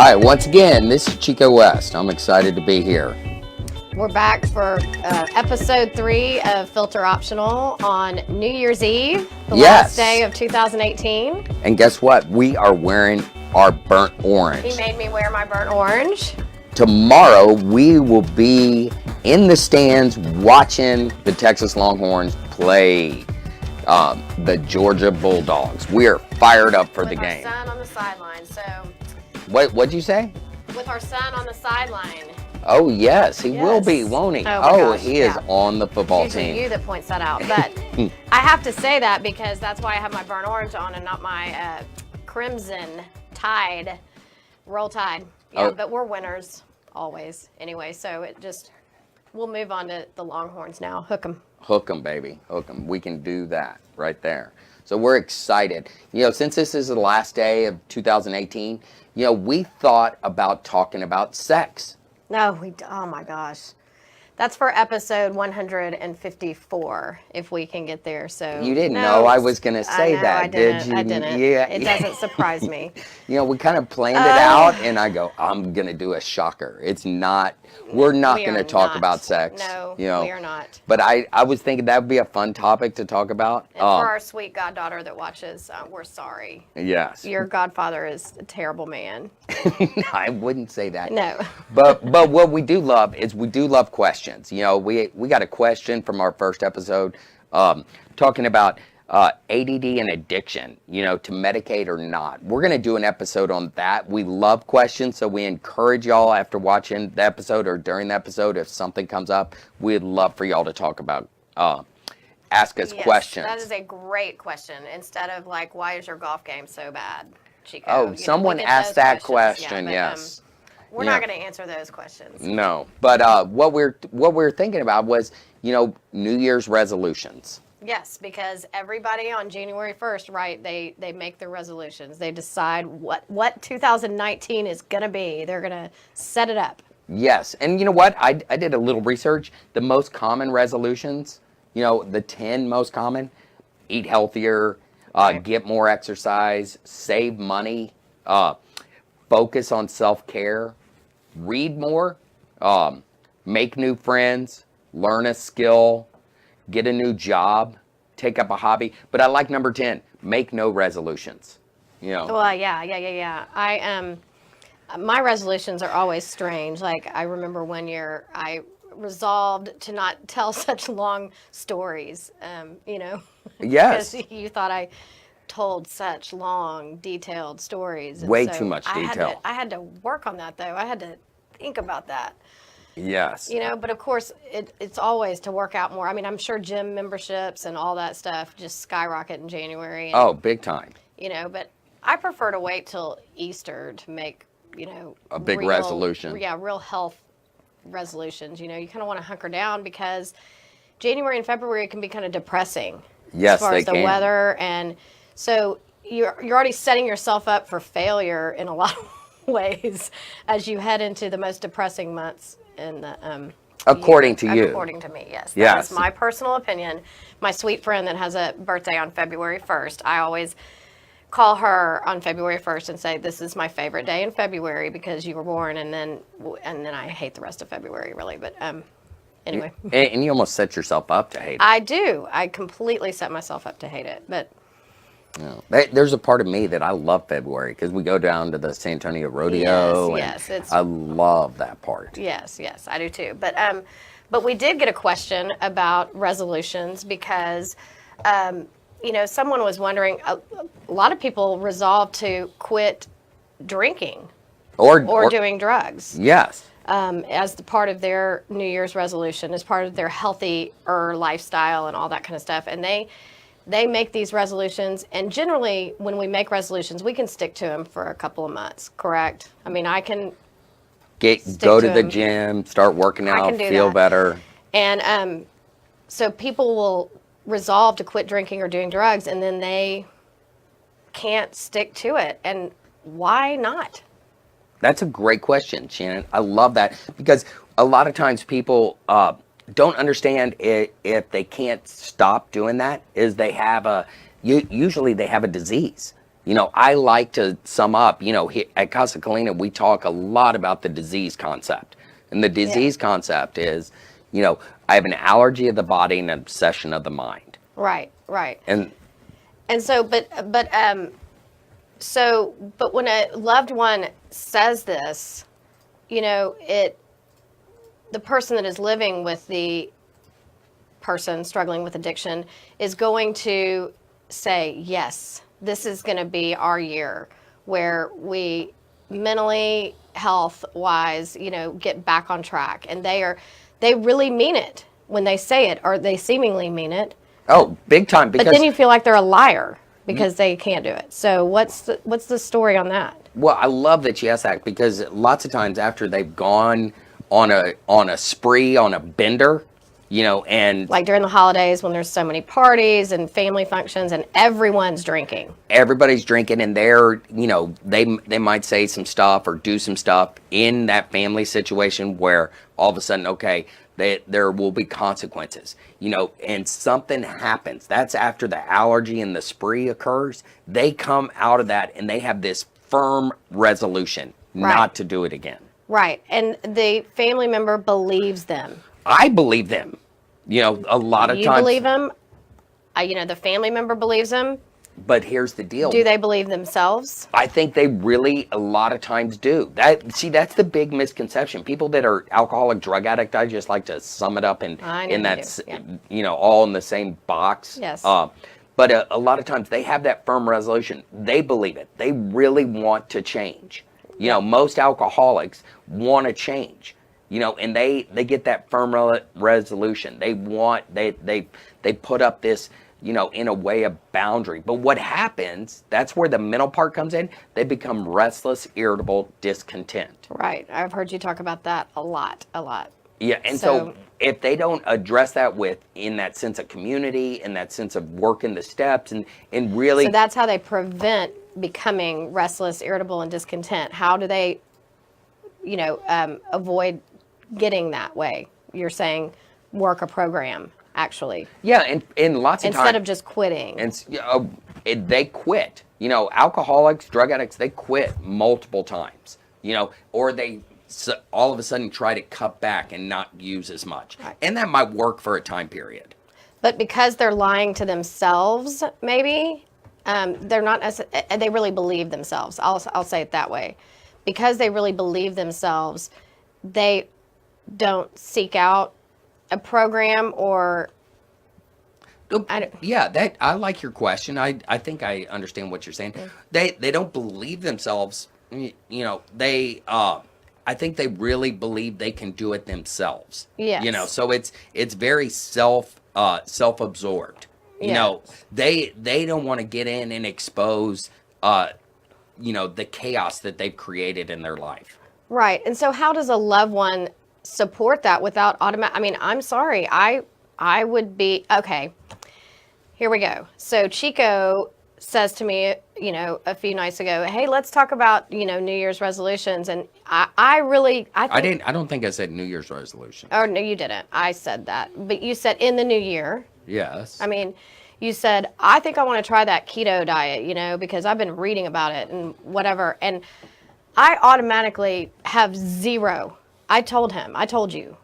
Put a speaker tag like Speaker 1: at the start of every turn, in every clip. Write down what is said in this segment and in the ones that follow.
Speaker 1: Hi, once again, this is Chico West. I'm excited to be here.
Speaker 2: We're back for episode 3 of Filter Optional on New Year's Eve, the last day of 2018.
Speaker 1: And guess what? We are wearing our burnt orange.
Speaker 2: He made me wear my burnt orange.
Speaker 1: Tomorrow, we will be in the stands watching the Texas Longhorns play the Georgia Bulldogs. We are fired up for the game.
Speaker 2: With our son on the sideline, so...
Speaker 1: What'd you say?
Speaker 2: With our son on the sideline.
Speaker 1: Oh, yes, he will be, won't he?
Speaker 2: Gosh,
Speaker 1: he is on the football
Speaker 2: Usually
Speaker 1: team.
Speaker 2: you that points that out. But I have to say that because that's why I have my burnt orange on and not my crimson tide, roll tide. Yeah, but we're winners always anyway. So we'll move on to the Longhorns now. Hook 'em.
Speaker 1: Hook 'em, baby. Hook 'em. We can do that right there. So we're excited. Since this is the last day of 2018, we thought about talking about sex.
Speaker 2: No, oh my gosh. That's for episode 154, if we can get there. So
Speaker 1: you didn't know I was going to say that, did you?
Speaker 2: I didn't.
Speaker 1: Yeah.
Speaker 2: It doesn't surprise me.
Speaker 1: We kind of planned it out, and I go, I'm going to do a shocker. We're not going to talk about sex.
Speaker 2: No, we are not.
Speaker 1: But I was thinking that would be a fun topic to talk about.
Speaker 2: And for our sweet goddaughter that watches, we're sorry.
Speaker 1: Yes.
Speaker 2: Your godfather is a terrible man.
Speaker 1: I wouldn't say that.
Speaker 2: No.
Speaker 1: But what we do love is we do love questions. We got a question from our first episode talking about ADD and addiction, to medicate or not. We're going to do an episode on that. We love questions, so we encourage y'all after watching the episode or during the episode, if something comes up, we'd love for y'all to talk about, ask us questions.
Speaker 2: That is a great question. Instead of like, why is your golf game so bad, Chico?
Speaker 1: Oh, someone asked that question, yes.
Speaker 2: We're not going to answer those questions.
Speaker 1: No, but what we're thinking about was, New Year's resolutions.
Speaker 2: Yes, because everybody on January 1st, right, they make their resolutions. They decide what 2019 is going to be. They're going to set it up.
Speaker 1: Yes, and you know what? I did a little research. The most common resolutions, the 10 most common, eat healthier, get more exercise, save money, focus on self-care, read more, make new friends, learn a skill, get a new job, take up a hobby. But I like number 10, make no resolutions.
Speaker 2: Well, yeah. My resolutions are always strange. Like, I remember one year I resolved to not tell such long stories,
Speaker 1: Yes.
Speaker 2: Because you thought I told such long, detailed stories.
Speaker 1: Way too much detail.
Speaker 2: I had to work on that, though. I had to think about that.
Speaker 1: Yes.
Speaker 2: But of course, it's always to work out more. I mean, I'm sure gym memberships and all that stuff just skyrocket in January. And,
Speaker 1: big time.
Speaker 2: But I prefer to wait till Easter to make,
Speaker 1: a big resolution.
Speaker 2: Yeah, real health resolutions. You kind of want to hunker down because January and February can be kind of depressing.
Speaker 1: Yes,
Speaker 2: as far
Speaker 1: they
Speaker 2: as the
Speaker 1: can.
Speaker 2: weather, and so you're already setting yourself up for failure in a lot of ways as you head into the most depressing months in the
Speaker 1: according to you.
Speaker 2: According to me, yes.
Speaker 1: Yes.
Speaker 2: That is my personal opinion. My sweet friend that has a birthday on February 1st, I always call her on February 1st and say, this is my favorite day in February because you were born, and then I hate the rest of February, really, but anyway.
Speaker 1: And you almost set yourself up to hate it.
Speaker 2: I do. I completely set myself up to hate it, but...
Speaker 1: There's a part of me that I love February because we go down to the San Antonio Rodeo.
Speaker 2: Yes,
Speaker 1: I love that part.
Speaker 2: Yes, I do too. But we did get a question about resolutions because, someone was wondering. A lot of people resolve to quit drinking or doing drugs.
Speaker 1: Yes.
Speaker 2: As the part of their New Year's resolution, as part of their healthier lifestyle and all that kind of stuff, and they make these resolutions, and generally when we make resolutions, we can stick to them for a couple of months, correct? I mean, I can
Speaker 1: go to the gym, start working out, feel better.
Speaker 2: And so people will resolve to quit drinking or doing drugs, and then they can't stick to it. And why not?
Speaker 1: That's a great question, Shannon. I love that because a lot of times people don't understand if they can't stop doing that is they have usually they have a disease. I like to sum up, at Casa Colina, we talk a lot about the disease concept. And the disease concept is, I have an allergy of the body and an obsession of the mind.
Speaker 2: Right, right.
Speaker 1: And
Speaker 2: So, but when a loved one says this, the person that is living with the person struggling with addiction is going to say, yes, this is going to be our year where we mentally, health wise, get back on track. And they really mean it when they say it, or they seemingly mean it.
Speaker 1: oh, big time.
Speaker 2: But then you feel like they're a liar because they can't do it. So what's the story on that?
Speaker 1: Well, I love that you asked that, because lots of times after they've gone on a spree, on a bender, and
Speaker 2: Like during the holidays when there's so many parties and family functions and everyone's drinking.
Speaker 1: everybody's drinking, and they might say some stuff or do some stuff in that family situation where all of a sudden, okay, there will be consequences, and something happens. That's after the allergy and the spree occurs. They come out of that and they have this firm resolution not to do it again.
Speaker 2: Right. And the family member believes them.
Speaker 1: I believe them. A lot of
Speaker 2: You
Speaker 1: times.
Speaker 2: believe them. The family member believes them.
Speaker 1: But here's the deal.
Speaker 2: Do they believe themselves?
Speaker 1: I think they really, a lot of times, do. That's the big misconception. People that are alcoholic, drug addict, I just like to sum it up in that, all in the same box.
Speaker 2: Yes.
Speaker 1: But a lot of times they have that firm resolution. They believe it. They really want to change. Most alcoholics want to change. And they get that firm resolution. They put up this, in a way, a boundary. But what happens, that's where the mental part comes in. They become restless, irritable, discontent.
Speaker 2: Right. I've heard you talk about that a lot.
Speaker 1: Yeah, and so if they don't address that in that sense of community, in that sense of working the steps, and really...
Speaker 2: So that's how they prevent becoming restless, irritable, and discontent. How do they, avoid getting that way? You're saying work a program, actually.
Speaker 1: Yeah, and lots of times...
Speaker 2: Instead of just quitting.
Speaker 1: And they quit. Alcoholics, drug addicts, they quit multiple times. Or they all of a sudden try to cut back and not use as much. Right. And that might work for a time period.
Speaker 2: But because they're lying to themselves, maybe, they're not, they really believe themselves. I'll say it that way. Because they really believe themselves, they don't seek out a program or...
Speaker 1: Yeah, I like your question. I think I understand what you're saying. Mm. They don't believe themselves. I think they really believe they can do it themselves.
Speaker 2: Yes.
Speaker 1: So it's very self-absorbed. They don't want to get in and expose the chaos that they've created in their life.
Speaker 2: Right. And so how does a loved one support that without I'm sorry. I would be okay. Here we go. So Chico says to me, a few nights ago, hey, let's talk about, New Year's resolutions. And I
Speaker 1: don't think I said New Year's resolution.
Speaker 2: Oh, no, you didn't. I said that. But you said in the new year.
Speaker 1: Yes.
Speaker 2: You said, I think I want to try that keto diet, because I've been reading about it and whatever. And I automatically have zero. I told you.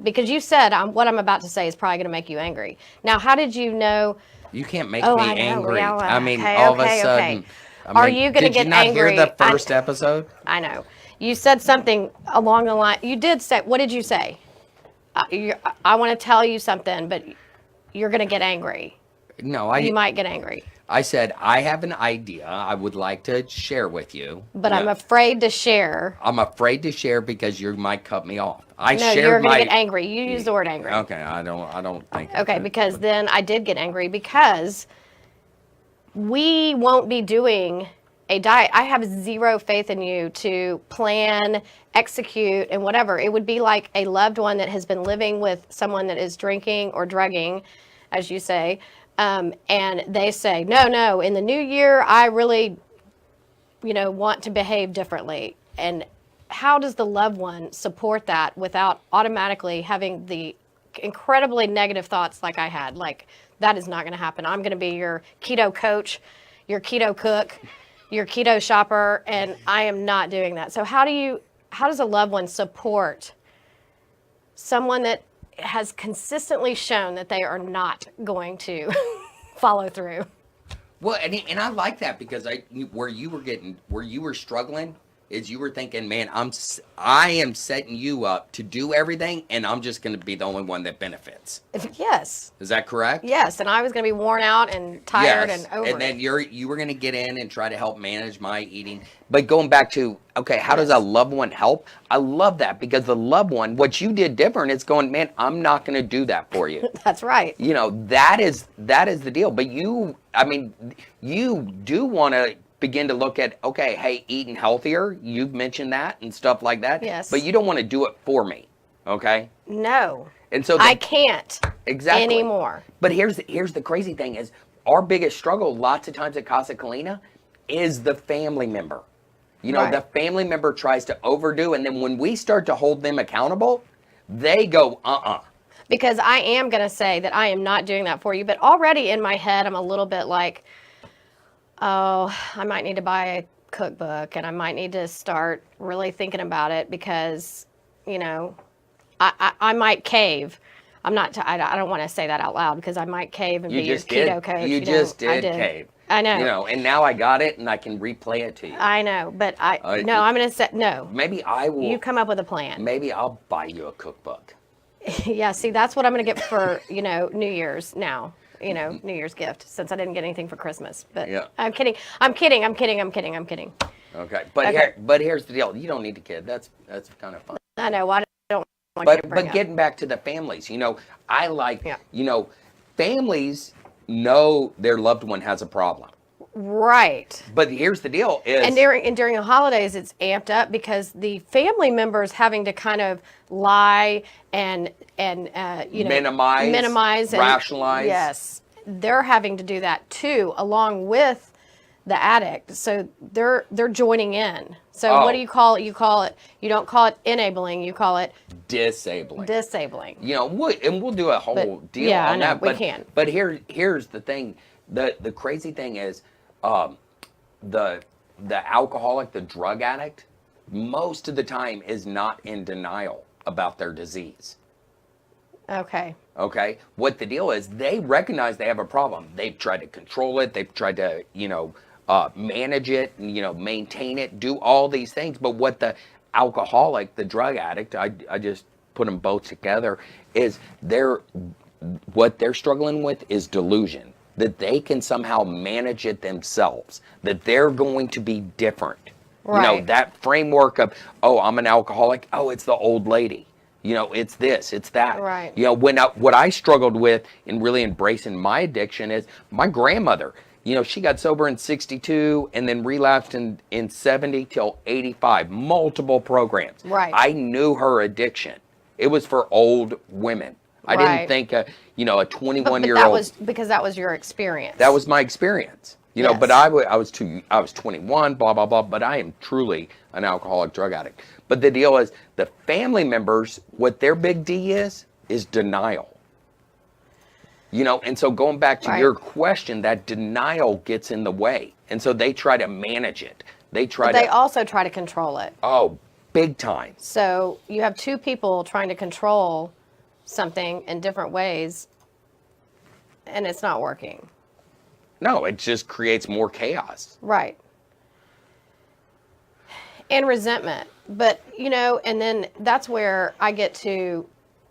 Speaker 2: Because you said what I'm about to say is probably going to make you angry. Now, how did you know?
Speaker 1: You can't make me angry.
Speaker 2: Yeah,
Speaker 1: all of a sudden.
Speaker 2: Are you going to get angry?
Speaker 1: Did you not hear the first episode?
Speaker 2: I know. You said something along the line. You did say, what did you say? I want to tell you something, but you're going to get angry.
Speaker 1: No,
Speaker 2: you might get angry.
Speaker 1: I said, I have an idea I would like to share with you.
Speaker 2: But I'm afraid to share.
Speaker 1: I'm afraid to share because you might cut me off.
Speaker 2: You're going to get angry. You use the word angry.
Speaker 1: Okay, I don't think.
Speaker 2: Okay, because then I did get angry because we won't be doing a diet. I have zero faith in you to plan, execute, and whatever. It would be like a loved one that has been living with someone that is drinking or drugging, as you say, and they say, no, in the new year, I really, want to behave differently. And how does the loved one support that without automatically having the incredibly negative thoughts like I had? Like, that is not going to happen. I'm going to be your keto coach, your keto cook, your keto shopper, and I am not doing that. So how does a loved one support someone that has consistently shown that they are not going to follow through?
Speaker 1: Well, and I like that because where you were struggling is you were thinking, man, I am setting you up to do everything, and I'm just going to be the only one that benefits.
Speaker 2: Yes.
Speaker 1: Is that correct?
Speaker 2: Yes, and I was going to be worn out and tired
Speaker 1: Yes.
Speaker 2: and over
Speaker 1: And then
Speaker 2: it.
Speaker 1: you were going to get in and try to help manage my eating. But going back to, okay, how does a
Speaker 2: Yes.
Speaker 1: loved one help? I love that because the loved one, what you did different, it's going, man, I'm not going to do that for you.
Speaker 2: That's right.
Speaker 1: You know, that is the deal. But you do want to begin to look at, okay, hey, eating healthier, you've mentioned that and stuff like that.
Speaker 2: Yes.
Speaker 1: But you don't want to do it for me, okay?
Speaker 2: No.
Speaker 1: And so
Speaker 2: I can't
Speaker 1: exactly
Speaker 2: anymore.
Speaker 1: But here's the crazy thing is our biggest struggle lots of times at Casa Colina is the family member. You know,
Speaker 2: Right.
Speaker 1: the family member tries to overdo, and then when we start to hold them accountable, they go,
Speaker 2: Because I am going to say that I am not doing that for you. But already in my head, I'm a little bit like, oh, I might need to buy a cookbook and I might need to start really thinking about it because, you know, I might cave. I'm not, I don't want to say that out loud because I might cave and
Speaker 1: You
Speaker 2: be your
Speaker 1: just did.
Speaker 2: keto coach.
Speaker 1: You
Speaker 2: know,
Speaker 1: just
Speaker 2: I
Speaker 1: did cave.
Speaker 2: I know.
Speaker 1: You know, and now I got it, and I can replay it to you.
Speaker 2: I know, but I'm going to say, no.
Speaker 1: Maybe I will.
Speaker 2: You come up with a plan.
Speaker 1: Maybe I'll buy you a cookbook.
Speaker 2: Yeah, see, that's what I'm going to get for, New Year's now. New Year's gift, since I didn't get anything for Christmas. But
Speaker 1: Yeah.
Speaker 2: I'm kidding.
Speaker 1: Okay, but
Speaker 2: Okay.
Speaker 1: here's the deal. You don't need a kid. That's kind of fun.
Speaker 2: I know. I don't want you to bring
Speaker 1: But
Speaker 2: up.
Speaker 1: getting back to the families, I like,
Speaker 2: Yeah.
Speaker 1: families know their loved one has a problem.
Speaker 2: Right.
Speaker 1: But here's the deal is
Speaker 2: And during the holidays, it's amped up because the family members having to kind of lie and minimize and
Speaker 1: rationalize.
Speaker 2: Yes, they're having to do that too, along with the addict. So they're joining in. So
Speaker 1: Oh.
Speaker 2: what do you call it? You don't call it enabling. You call it
Speaker 1: disabling.
Speaker 2: disabling.
Speaker 1: We'll do a whole
Speaker 2: But,
Speaker 1: deal
Speaker 2: yeah, I
Speaker 1: on
Speaker 2: know,
Speaker 1: that.
Speaker 2: we
Speaker 1: But
Speaker 2: can.
Speaker 1: But here's the thing. The crazy thing is, the alcoholic, the drug addict, most of the time is not in denial about their disease.
Speaker 2: Okay.
Speaker 1: Okay, what the deal is, they recognize they have a problem. They've tried to control it. They've tried to, manage it, maintain it, do all these things. But what the alcoholic, the drug addict, I just put them both together, is what they're struggling with is delusion. That they can somehow manage it themselves. That they're going to be different.
Speaker 2: Right.
Speaker 1: That framework of, oh, I'm an alcoholic. Oh, it's the old lady. It's this, it's that.
Speaker 2: Right.
Speaker 1: What I struggled with in really embracing my addiction is my grandmother. She got sober in 62 and then relapsed in 70 till 85. Multiple programs.
Speaker 2: Right.
Speaker 1: I knew her addiction. It was for old women. I didn't
Speaker 2: Right.
Speaker 1: think a 21-year-old.
Speaker 2: But that was because that was your experience.
Speaker 1: That was my experience.
Speaker 2: Yes.
Speaker 1: But I was 21, blah, blah, blah, but I am truly an alcoholic drug addict. But the deal is the family members, what their big D is denial. And so going back to
Speaker 2: Right.
Speaker 1: your question, that denial gets in the way. And so they try to manage it. They
Speaker 2: also try to control it.
Speaker 1: oh, big time.
Speaker 2: So you have two people trying to control something in different ways, and it's not working.
Speaker 1: No, it just creates more chaos.
Speaker 2: Right. And resentment. But, and then that's where I get to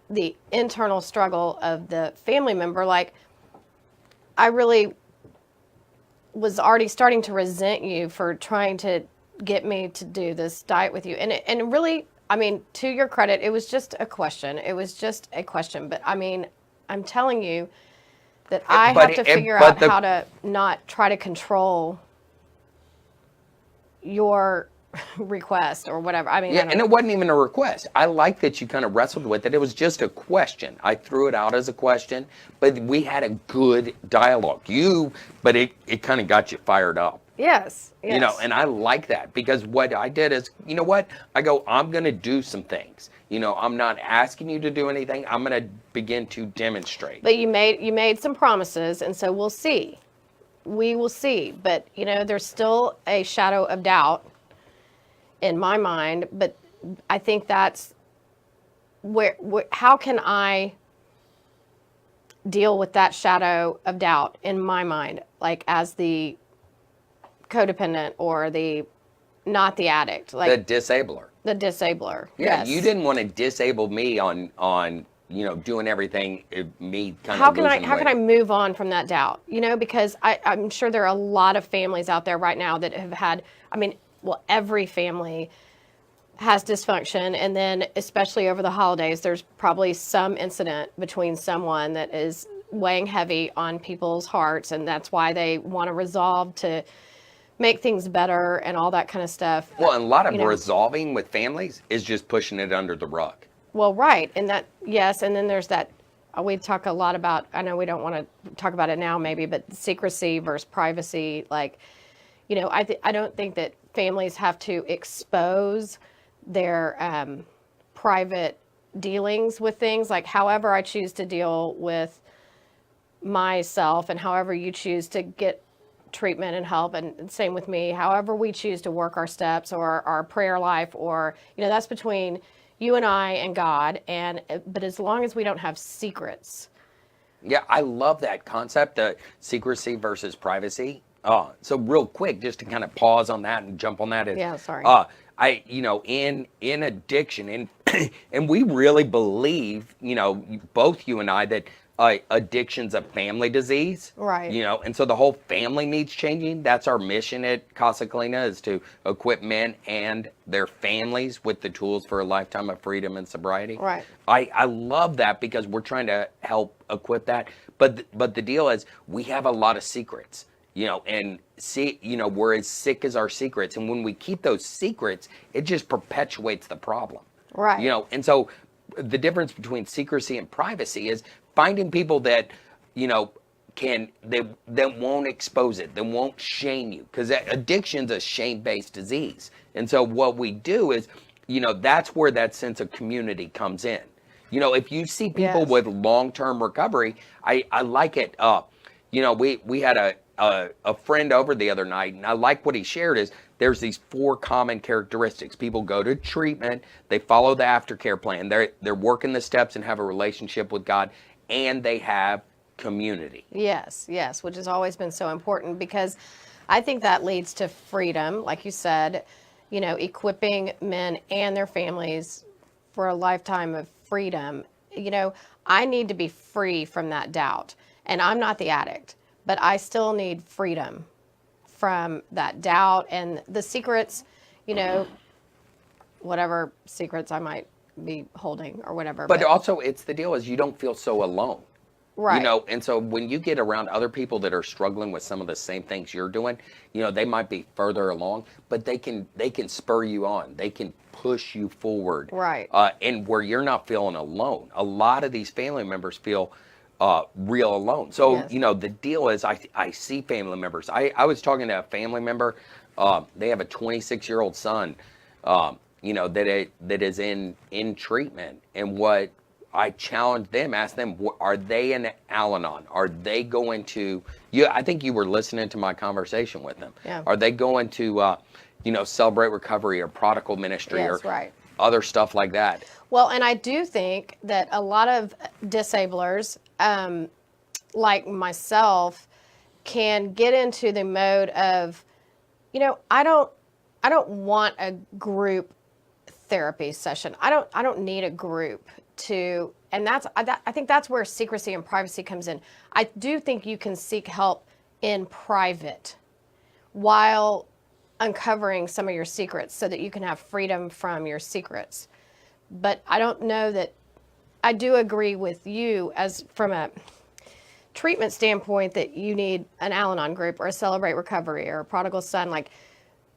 Speaker 2: the internal struggle of the family member. Like, I really was already starting to resent you for trying to get me to do this diet with you. And really, to your credit, it was just a question. It was just a question. But, I'm telling you that I have to figure out how to not try to control your request or whatever. I don't
Speaker 1: And
Speaker 2: know.
Speaker 1: it wasn't even a request. I like that you kind of wrestled with it. It was just a question. I threw it out as a question, but we had a good dialogue. But it kind of got you fired up.
Speaker 2: Yes.
Speaker 1: And I like that because what I did is, I'm going to do some things. I'm not asking you to do anything. I'm going to begin to demonstrate.
Speaker 2: But you made some promises, and so we'll see. we will see. But, there's still a shadow of doubt in my mind. But I think that's where how can I deal with that shadow of doubt in my mind, like as the codependent or the not the addict, like
Speaker 1: The disabler.
Speaker 2: the disabler.
Speaker 1: Yeah,
Speaker 2: Yes.
Speaker 1: you didn't want to disable me on doing everything. Me kind
Speaker 2: How
Speaker 1: of
Speaker 2: can I
Speaker 1: losing
Speaker 2: how can I
Speaker 1: weight.
Speaker 2: move on from that doubt? Because I'm sure there are a lot of families out there right now that have had. Every family has dysfunction, and then especially over the holidays, there's probably some incident between someone that is weighing heavy on people's hearts, and that's why they want to resolve to make things better and all that kind of stuff.
Speaker 1: Well, and a lot of
Speaker 2: you know.
Speaker 1: resolving with families is just pushing it under the rug.
Speaker 2: Well, right, and that yes, and then there's that. We talk a lot about. I know we don't want to talk about it now, maybe, but secrecy versus privacy. Like, I don't think that families have to expose their private dealings with things. Like, however I choose to deal with myself, and however you choose to get treatment and help, and same with me. However we choose to work our steps or our prayer life, or that's between you and I and God. But as long as we don't have secrets.
Speaker 1: Yeah, I love that concept, secrecy versus privacy. So real quick, just to kind of pause on that and jump on that is,
Speaker 2: Yeah, sorry.
Speaker 1: in addiction, and we really believe, both you and I, that addiction's a family disease.
Speaker 2: Right.
Speaker 1: And so the whole family needs changing. That's our mission at Casa Colina, is to equip men and their families with the tools for a lifetime of freedom and sobriety.
Speaker 2: Right.
Speaker 1: I love that, because we're trying to help equip that. But the deal is, we have a lot of secrets, and we're as sick as our secrets. And when we keep those secrets, it just perpetuates the problem.
Speaker 2: Right.
Speaker 1: And so the difference between secrecy and privacy is finding people that, that won't expose it, that won't shame you, because addiction's a shame-based disease. And so what we do is, that's where that sense of community comes in. If you see people
Speaker 2: Yes.
Speaker 1: with long-term recovery, I like it. We had a friend over the other night, and I like what he shared is there's these 4 common characteristics. People go to treatment, they follow the aftercare plan, they're working the steps and have a relationship with God, and they have community.
Speaker 2: Yes, which has always been so important, because I think that leads to freedom, like you said, equipping men and their families for a lifetime of freedom. I need to be free from that doubt, and I'm not the addict, but I still need freedom from that doubt and the secrets, whatever secrets I might be holding or whatever.
Speaker 1: But also, it's the deal is you don't feel so alone.
Speaker 2: Right.
Speaker 1: And so when you get around other people that are struggling with some of the same things you're doing, they might be further along, but they can spur you on. They can push you forward.
Speaker 2: Right.
Speaker 1: And where you're not feeling alone. A lot of these family members feel real alone. So,
Speaker 2: Yes.
Speaker 1: The deal is I see family members. I was talking to a family member. They have a 26-year-old son, that is in treatment. And what I challenged them, asked them, are they in Al-Anon? Are they going to, I think you were listening to my conversation with them.
Speaker 2: Yeah.
Speaker 1: Are they going to, Celebrate Recovery or Prodigal Ministry
Speaker 2: Yes,
Speaker 1: or
Speaker 2: right.
Speaker 1: other stuff like that?
Speaker 2: Well, and I do think that a lot of disablers, like myself, can get into the mode of, I don't want a group therapy session. I don't need a group to, and I think that's where secrecy and privacy comes in. I do think you can seek help in private while uncovering some of your secrets, so that you can have freedom from your secrets. But I don't know that I do agree with you, as from a treatment standpoint, that you need an Al-Anon group or a Celebrate Recovery or a Prodigal Son.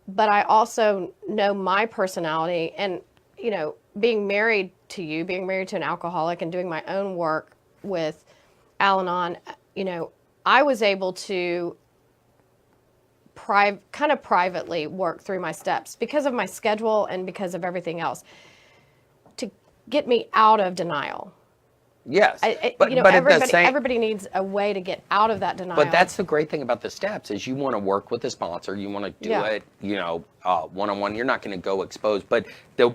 Speaker 2: But I also know my personality, and being married to you, being married to an alcoholic, and doing my own work with Al-Anon, I was able to kind of privately work through my steps because of my schedule and because of everything else, to get me out of denial.
Speaker 1: Yes, but
Speaker 2: you know,
Speaker 1: but at the
Speaker 2: everybody
Speaker 1: same,
Speaker 2: everybody needs a way to get out of that denial.
Speaker 1: but that's the great thing about the steps is you want to work with a sponsor. You want to do
Speaker 2: Yeah.
Speaker 1: it, one-on-one. You're not going to go exposed. But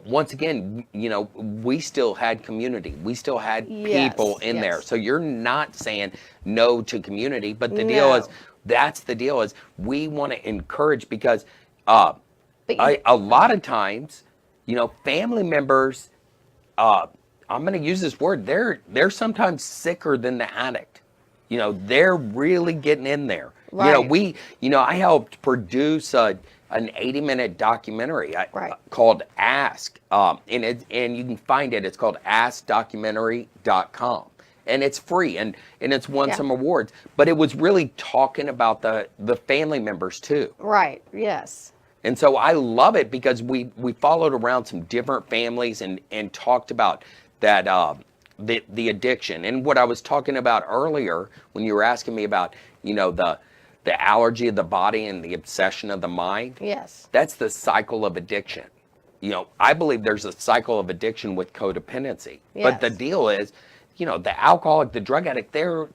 Speaker 1: once again, we still had community. We still had
Speaker 2: Yes,
Speaker 1: people in there.
Speaker 2: yes.
Speaker 1: So you're not saying no to community. But the deal is, that's the deal is we want to encourage because
Speaker 2: But you-
Speaker 1: a lot of times, family members, I'm going to use this word, they're sometimes sicker than the addict. They're really getting in there.
Speaker 2: Right.
Speaker 1: I helped produce an 80-minute documentary
Speaker 2: Right.
Speaker 1: called Ask, and you can find it. It's called askdocumentary.com. And it's free, and it's won
Speaker 2: Yeah.
Speaker 1: some awards. But it was really talking about the family members too.
Speaker 2: right. Yes.
Speaker 1: And so I love it because we followed around some different families and talked about that the addiction. And what I was talking about earlier when you were asking me about, the allergy of the body and the obsession of the mind.
Speaker 2: Yes.
Speaker 1: That's the cycle of addiction. I believe there's a cycle of addiction with codependency. But the
Speaker 2: Yes.
Speaker 1: deal is, the alcoholic, the drug addict, they're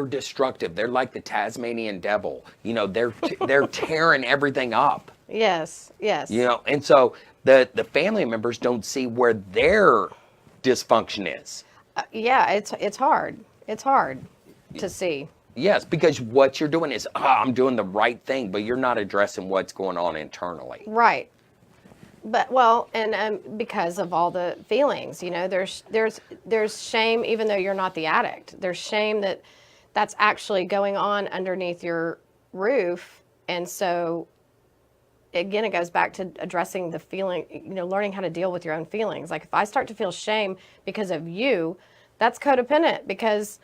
Speaker 1: destructive. They're like the Tasmanian devil. They're tearing everything up.
Speaker 2: Yes. Yes.
Speaker 1: And so the family members don't see where their dysfunction is.
Speaker 2: Yeah. It's hard. It's hard to see.
Speaker 1: Yes, because what you're doing is, I'm doing the right thing, but you're not addressing what's going on internally.
Speaker 2: Right. But and because of all the feelings, there's shame, even though you're not the addict. There's shame that's actually going on underneath your roof, and so again, it goes back to addressing the feeling. Learning how to deal with your own feelings. Like if I start to feel shame because of you, that's codependent because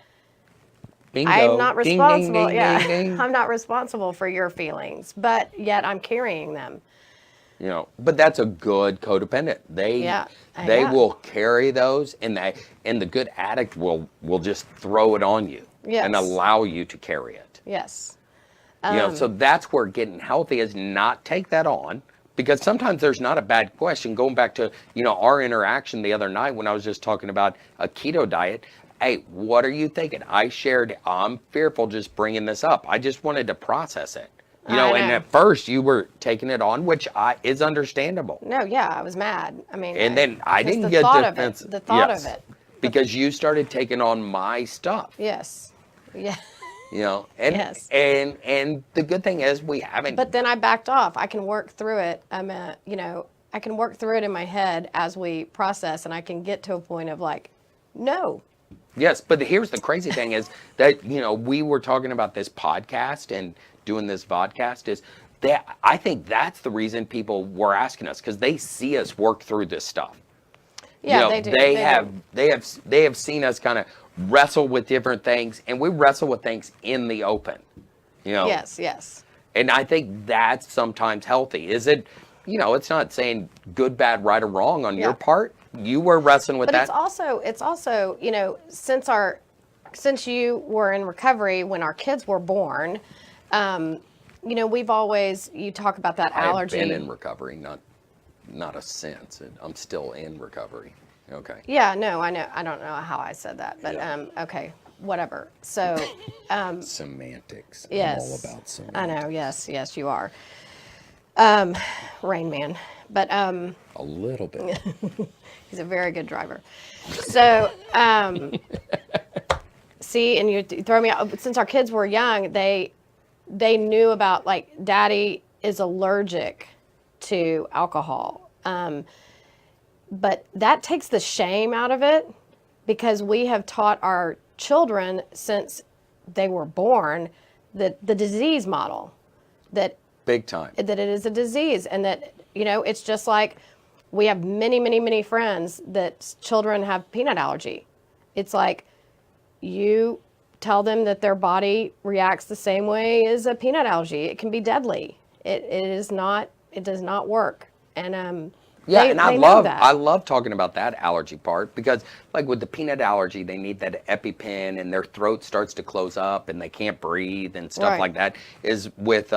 Speaker 1: Bingo.
Speaker 2: I'm not
Speaker 1: Ding, ding,
Speaker 2: responsible.
Speaker 1: ding,
Speaker 2: Yeah,
Speaker 1: ding, ding.
Speaker 2: I'm not responsible for your feelings, but yet I'm carrying them.
Speaker 1: But that's a good codependent. They
Speaker 2: Yeah.
Speaker 1: will carry those, and the good addict will just throw it on you
Speaker 2: Yes.
Speaker 1: and allow you to carry it.
Speaker 2: Yes.
Speaker 1: So that's where getting healthy is not take that on, because sometimes there's not a bad question. Going back to our interaction the other night when I was just talking about a keto diet. Hey, what are you thinking? I shared, I'm fearful just bringing this up. I just wanted to process it.
Speaker 2: I know.
Speaker 1: And at first you were taking it on, which is understandable.
Speaker 2: No, yeah, I was mad. I mean,
Speaker 1: And then I
Speaker 2: just
Speaker 1: didn't
Speaker 2: the
Speaker 1: get
Speaker 2: thought of
Speaker 1: defensive.
Speaker 2: it. The thought
Speaker 1: Yes.
Speaker 2: of it.
Speaker 1: Because you started taking on my stuff.
Speaker 2: Yes. Yeah.
Speaker 1: And
Speaker 2: Yes.
Speaker 1: and the good thing is we haven't.
Speaker 2: But then I backed off. I can work through it. I can work through it in my head as we process, and I can get to a point of like, no.
Speaker 1: Yes, but here's the crazy thing is that, we were talking about this podcast and doing this vodcast is that I think that's the reason people were asking us, because they see us work through this stuff.
Speaker 2: Yeah, they do.
Speaker 1: They have seen us kind of wrestle with different things, and we wrestle with things in the open.
Speaker 2: Yes, yes.
Speaker 1: And I think that's sometimes healthy. Is it, it's not saying good, bad, right, or wrong on your
Speaker 2: Yeah.
Speaker 1: part. You were wrestling with
Speaker 2: But
Speaker 1: that.
Speaker 2: it's also, since you were in recovery when our kids were born, we've always, you talk about that allergy.
Speaker 1: I've been in recovery, not a sense. I'm still in recovery. Okay.
Speaker 2: Yeah, no, I know. I don't know how I said that, but
Speaker 1: Yeah.
Speaker 2: okay, whatever. So,
Speaker 1: Semantics.
Speaker 2: yes,
Speaker 1: I'm all about semantics.
Speaker 2: I know. Yes, you are. Rain Man, but
Speaker 1: A little bit.
Speaker 2: he's a very good driver. So, see, and you throw me out. Since our kids were young, they knew about, like, Daddy is allergic to alcohol. But that takes the shame out of it, because we have taught our children since they were born that the disease model, that
Speaker 1: Big time.
Speaker 2: it is a disease, and that, it's just like we have many, many, many friends that children have peanut allergy. It's like you tell them that their body reacts the same way as a peanut allergy. It can be deadly. It does not work. And
Speaker 1: Yeah,
Speaker 2: They-
Speaker 1: and I
Speaker 2: they know
Speaker 1: love
Speaker 2: that.
Speaker 1: I love talking about that allergy part because like with the peanut allergy, they need that EpiPen and their throat starts to close up and they can't breathe and stuff
Speaker 2: Right.
Speaker 1: like that. Is with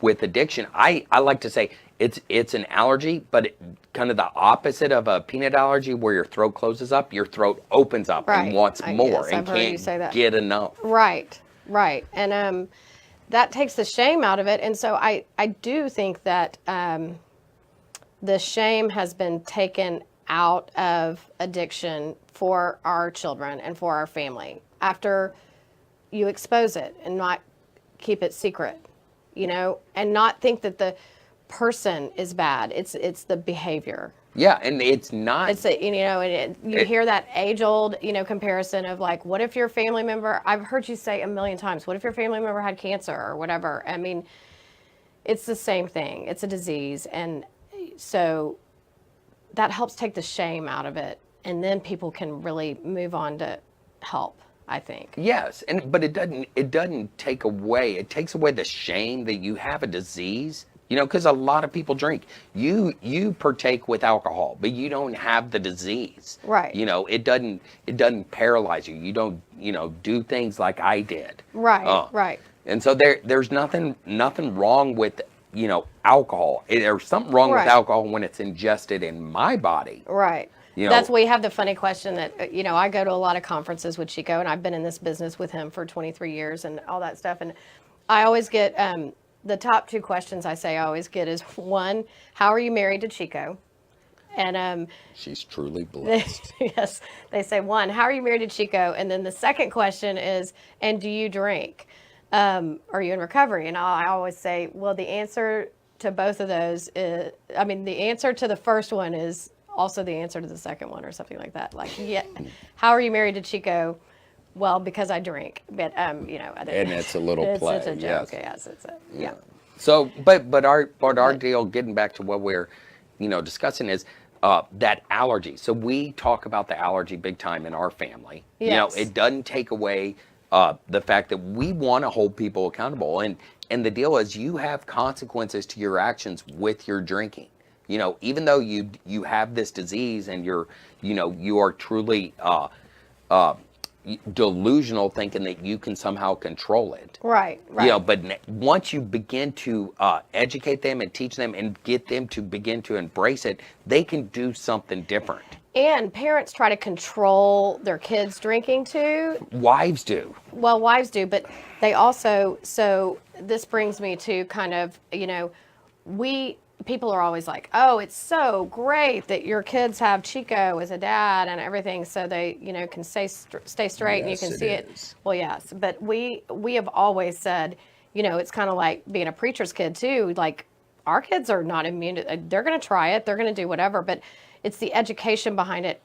Speaker 1: addiction, I like to say it's an allergy, but kind of the opposite of a peanut allergy where your throat closes up, your throat opens up
Speaker 2: Right.
Speaker 1: and wants more
Speaker 2: Yes,
Speaker 1: and
Speaker 2: I've heard you
Speaker 1: can't
Speaker 2: say that.
Speaker 1: get enough.
Speaker 2: Right, right. And that takes the shame out of it. And so I do think that the shame has been taken out of addiction for our children and for our family after you expose it and not keep it secret, and not think that the person is bad. It's the behavior.
Speaker 1: Yeah, and it's not.
Speaker 2: It's you hear that age-old, comparison of like, what if your family member? I've heard you say a million times, what if your family member had cancer or whatever? I mean, it's the same thing. It's a disease, and so that helps take the shame out of it, and then people can really move on to help, I think.
Speaker 1: Yes, but it doesn't take away. It takes away the shame that you have a disease. Because a lot of people drink. You partake with alcohol, but you don't have the disease.
Speaker 2: Right.
Speaker 1: It doesn't paralyze you. You don't do things like I did.
Speaker 2: Right. Right.
Speaker 1: And so there's nothing wrong with alcohol. There's something wrong with
Speaker 2: Right.
Speaker 1: alcohol when it's ingested in my body.
Speaker 2: Right. That's we have the funny question that, I go to a lot of conferences with Chico, and I've been in this business with him for 23 years and all that stuff. And I always get the top two questions I always get is, one, how are you married to Chico? And
Speaker 1: She's truly blessed.
Speaker 2: yes, they say, one, how are you married to Chico? And then the second question is, and do you drink? Are you in recovery? And I always say, well, the answer to both of those is, the answer to the first one is also the answer to the second one or something like that. Like, yeah, how are you married to Chico? Well, because I drink, but and
Speaker 1: it's a little play.
Speaker 2: It's a joke.
Speaker 1: Yes.
Speaker 2: Yes, yeah.
Speaker 1: So, but our deal, getting back to what we're, discussing is that allergy. So we talk about the allergy big time in our family.
Speaker 2: Yes.
Speaker 1: It doesn't take away the fact that we want to hold people accountable, and the deal is you have consequences to your actions with your drinking. Even though you have this disease and you are truly delusional thinking that you can somehow control it.
Speaker 2: Right.
Speaker 1: But once you begin to educate them and teach them and get them to begin to embrace it, they can do something different.
Speaker 2: And parents try to control their kids drinking too.
Speaker 1: Wives do.
Speaker 2: Well, wives do, but they also, so this brings me to kind of, people are always like, oh, it's so great that your kids have Chico as a dad and everything, so they, can stay straight and you
Speaker 1: Yes,
Speaker 2: can
Speaker 1: it
Speaker 2: see it.
Speaker 1: is.
Speaker 2: Well, yes, but we have always said, it's kind of like being a preacher's kid too. Like, our kids are not immune to, they're going to try it, they're going to do whatever, but it's the education behind it.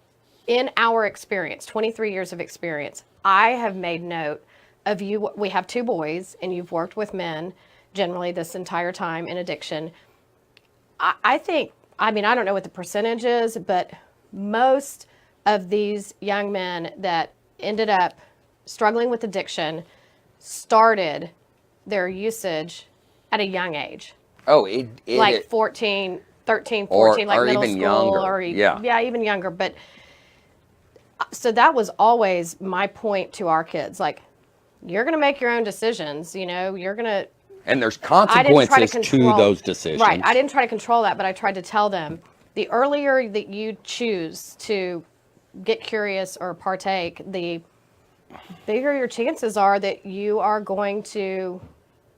Speaker 2: In our experience, 23 years of experience, I have made note of you. We have two boys, and you've worked with men generally this entire time in addiction. I think, I don't know what the percentage is, but most of these young men that ended up struggling with addiction started their usage at a young age.
Speaker 1: Oh,
Speaker 2: Like 13, 14, like
Speaker 1: or
Speaker 2: middle
Speaker 1: even
Speaker 2: school,
Speaker 1: younger.
Speaker 2: or
Speaker 1: Yeah.
Speaker 2: even younger. But so that was always my point to our kids. Like, you're going to make your own decisions. You're going to.
Speaker 1: And there's
Speaker 2: I didn't try to
Speaker 1: consequences
Speaker 2: control
Speaker 1: to those decisions.
Speaker 2: Right. I didn't try to control that, but I tried to tell them the earlier that you choose to get curious or partake, the bigger your chances are that you are going to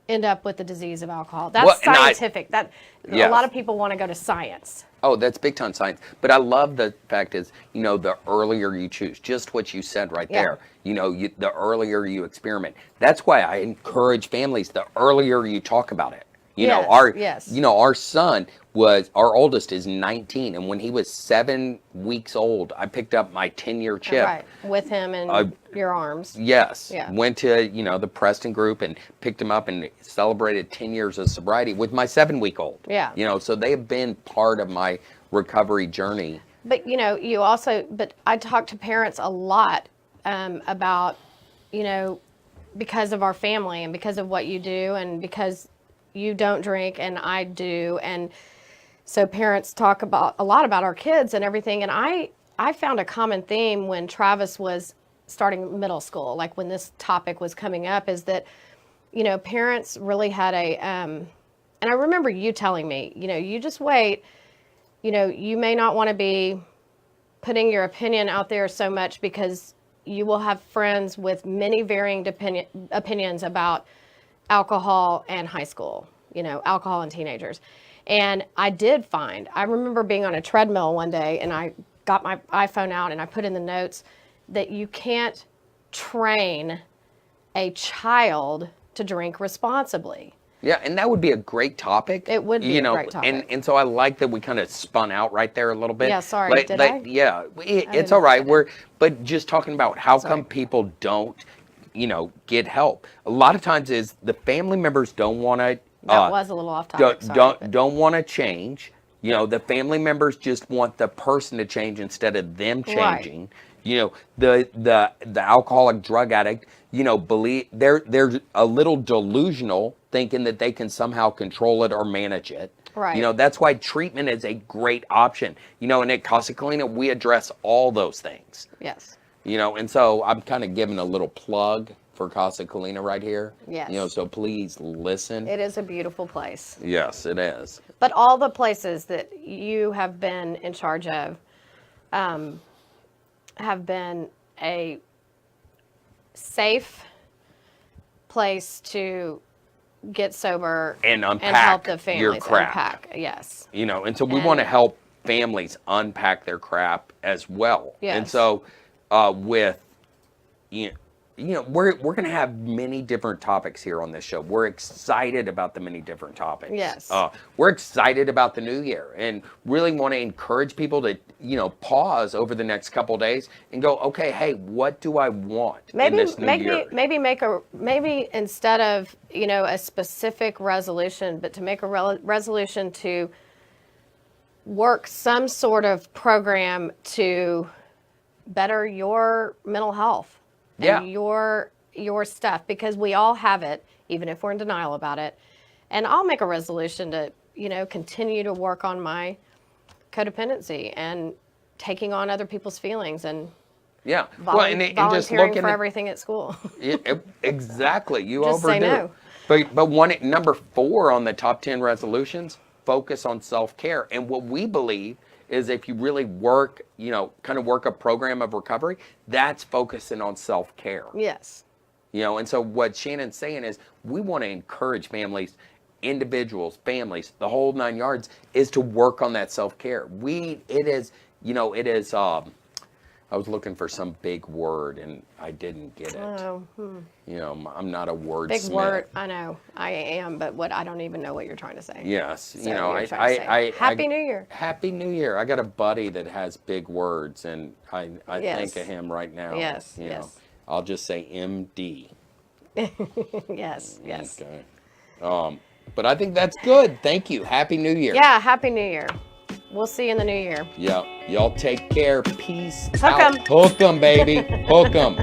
Speaker 2: end up with the disease of alcohol. That's
Speaker 1: Well, and
Speaker 2: scientific. A
Speaker 1: Yes.
Speaker 2: lot of people want to go to science.
Speaker 1: Oh, that's big time science. But I love the fact is, the earlier you choose, just what you said right
Speaker 2: Yeah.
Speaker 1: there, the earlier you experiment. That's why I encourage families, the earlier you talk about it.
Speaker 2: Yes.
Speaker 1: Our son our oldest is 19. And when he was 7 weeks old, I picked up my 10-year chip.
Speaker 2: Right. With him in your arms.
Speaker 1: Yes.
Speaker 2: Yeah.
Speaker 1: Went to, the Preston group and picked him up and celebrated 10 years of sobriety with my 7-week-old.
Speaker 2: Yeah.
Speaker 1: So they have been part of my recovery journey.
Speaker 2: But, but I talk to parents a lot about, because of our family and because of what you do and because you don't drink and I do. And So parents talk a lot about our kids and everything. And I found a common theme when Travis was starting middle school, like when this topic was coming up, is that, parents really had and I remember you telling me, you just wait, you may not want to be putting your opinion out there so much because you will have friends with many varying opinions about alcohol and high school, alcohol and teenagers. And I remember being on a treadmill one day and I got my iPhone out and I put in the notes that you can't train a child to drink responsibly.
Speaker 1: Yeah, and that would be a great topic.
Speaker 2: It would be a great topic.
Speaker 1: And so I like that we kind of spun out right there a little bit.
Speaker 2: Yeah, sorry, did I?
Speaker 1: Yeah, it's all right. But just talking about how come people don't, get help. A lot of times is the family members don't want to.
Speaker 2: That was a little off topic.
Speaker 1: Don't want to change. The family members just want the person to change instead of them changing. Right. The alcoholic drug addict, believe they're a little delusional, thinking that they can somehow control it or manage it.
Speaker 2: Right.
Speaker 1: That's why treatment is a great option. And at Casa Colina, we address all those things.
Speaker 2: Yes.
Speaker 1: And so I'm kind of giving a little plug for Casa Colina right here.
Speaker 2: Yes.
Speaker 1: So please listen.
Speaker 2: It is a beautiful place.
Speaker 1: Yes, it is.
Speaker 2: But all the places that you have been in charge of have been a safe place to get sober
Speaker 1: and unpack
Speaker 2: and help the families
Speaker 1: your crap.
Speaker 2: Unpack. Yes.
Speaker 1: And so we want to help families unpack their crap as well.
Speaker 2: Yes.
Speaker 1: And so with we're going to have many different topics here on this show. We're excited about the many different topics.
Speaker 2: Yes.
Speaker 1: We're excited about the new year and really want to encourage people to, pause over the next couple of days and go, okay, hey, what do I want in this new year?
Speaker 2: Maybe instead of, a specific resolution, but to make a resolution to work some sort of program to better your mental health. And your stuff, because we all have it, even if we're in denial about it. And I'll make a resolution to, continue to work on my codependency and taking on other people's feelings and volunteering
Speaker 1: just looking
Speaker 2: for everything at school.
Speaker 1: Exactly, you
Speaker 2: just
Speaker 1: overdo
Speaker 2: say no.
Speaker 1: it. But number 4 on the top 10 resolutions, focus on self-care. And what we believe is if you really work, work a program of recovery, that's focusing on self-care.
Speaker 2: Yes.
Speaker 1: And so what Shannon's saying is we want to encourage families, individuals, families, the whole 9 yards, is to work on that self-care. I was looking for some big word and I didn't get it. I'm not a wordsmith.
Speaker 2: Big word, I know, I am, but I don't even know what you're trying to say.
Speaker 1: Yes,
Speaker 2: So Happy New Year.
Speaker 1: Happy New Year. I got a buddy that has big words, and I think of him right now.
Speaker 2: Yes, yes.
Speaker 1: I'll just say MD.
Speaker 2: Yes.
Speaker 1: Okay. But I think that's good. Thank you. Happy New Year.
Speaker 2: Yeah, Happy New Year. We'll see you in the new year.
Speaker 1: Yeah. Y'all take care. Peace
Speaker 2: Hook
Speaker 1: out.
Speaker 2: 'em.
Speaker 1: Hook 'em, baby. Hook 'em.